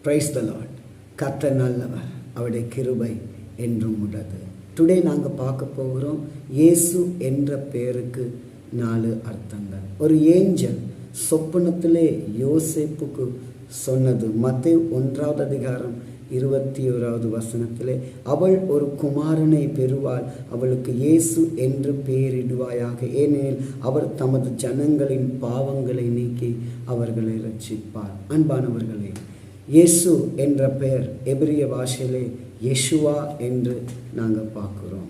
Praise the Lord. கர்த்தர் நல்லவர், அவருடைய கிருபை என்றும் உள்ளது. டுடே நாங்கள் பார்க்க போகிறோம் இயேசு என்ற பெயருக்கு 4 அர்த்தங்கள். ஒரு ஏஞ்சல் சொப்பனத்திலே யோசேப்புக்கு சொன்னது மத்தேயு 1ஆம் அதிகாரம் 21வது வசனத்திலே, அவள் ஒரு குமாரனை பெறுவாள், அவளுக்கு இயேசு என்று பெயரிடுவாயாக, ஏனெனில் அவர் தமது ஜனங்களின் பாவங்களை நீக்கி அவர்களை ரட்சிப்பார். அன்பானவர்களே, இயேசு என்ற பெயர் எபிரிய பாஷையிலே யெஷுவா என்று நாங்கள் பார்க்குறோம்.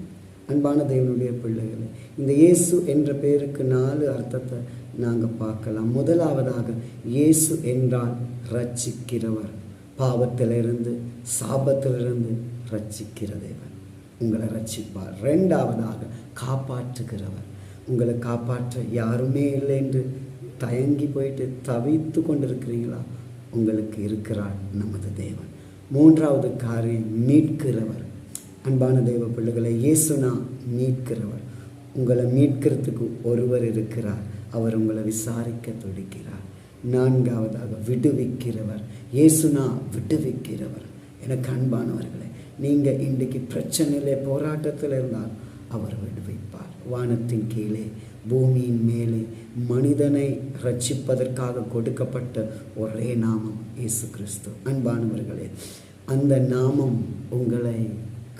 அன்பான தேவனுடைய பிள்ளைகளே, இந்த இயேசு என்ற பெயருக்கு 4 அர்த்தத்தை நாங்கள் பார்க்கலாம். முதலாவதாக, இயேசு என்றால் ரட்சிக்கிறவர், பாவத்திலிருந்து சாபத்திலிருந்து ரட்சிக்கிற தேவன் உங்களை ரட்சிப்பார். 2ஆவதாக, காப்பாற்றுகிறவர், உங்களை காப்பாற்ற யாருமே இல்லை என்று தயங்கி போயிட்டு தவித்து கொண்டிருக்கிறீங்களா? உங்களுக்கு இருக்கிறார் நமது தேவன். 3ஆவது காரியம், மீட்கிறவர். அன்பான தேவ பிள்ளைகளை, இயேசுனா மீட்கிறவர். உங்களை மீட்கிறதுக்கு ஒருவர் இருக்கிறார், அவர் உங்களை விசாரிக்க துடிக்கிறார். 4ஆவதாக, விடுவிக்கிறவர். இயேசுனா விடுவிக்கிறவர். எனக்கு அன்பானவர்களே, நீங்கள் இன்றைக்கு பிரச்சனையிலே போராட்டத்தில் இருந்தால் அவர் விடுவிப்பார். வானத்தின் கீழே பூமியின் மேலே மனிதனை ரட்சிப்பதற்காக கொடுக்கப்பட்ட ஒரே நாமம் இயேசு கிறிஸ்து. அன்பானவர்களே, அந்த நாமம் உங்களை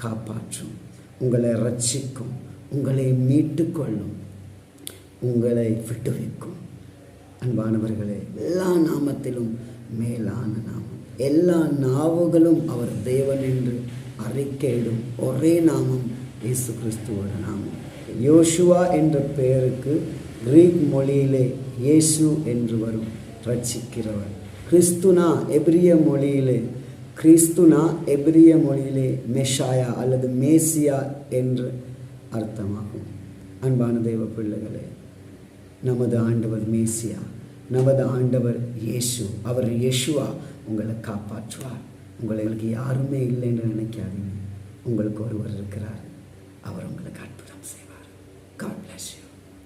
காப்பாற்றும், உங்களை ரட்சிக்கும், உங்களை மீட்டு கொள்ளும், உங்களை விடுவிக்கும். அன்பானவர்களே, எல்லா நாமத்திலும் மேலான நாமம், எல்லா நாவுகளும் அவர் தேவன் என்று அறிக்கையிடும் ஒரே நாமம் இயேசு கிறிஸ்துவோட நாமம். யோசுவா என்ற பெயருக்கு கிரீக் மொழியிலே இயேசு என்று வரும், ரட்சிக்கிறவர். கிறிஸ்துனா எபிரிய மொழியிலே மெஷாயா அல்லது மேசியா என்று அர்த்தமாகும். அன்பான தேவ பிள்ளைகளே, நமது ஆண்டவர் மேசியா, நமது ஆண்டவர் இயேசு, அவர் யெஷுவா உங்களை காப்பாற்றுவார். உங்களுக்கு யாருமே இல்லை என்று நினைக்காதீங்க, உங்களுக்கு ஒருவர் இருக்கிறார், அவர் உங்களுக்கு அற்புதம் செய்வார்.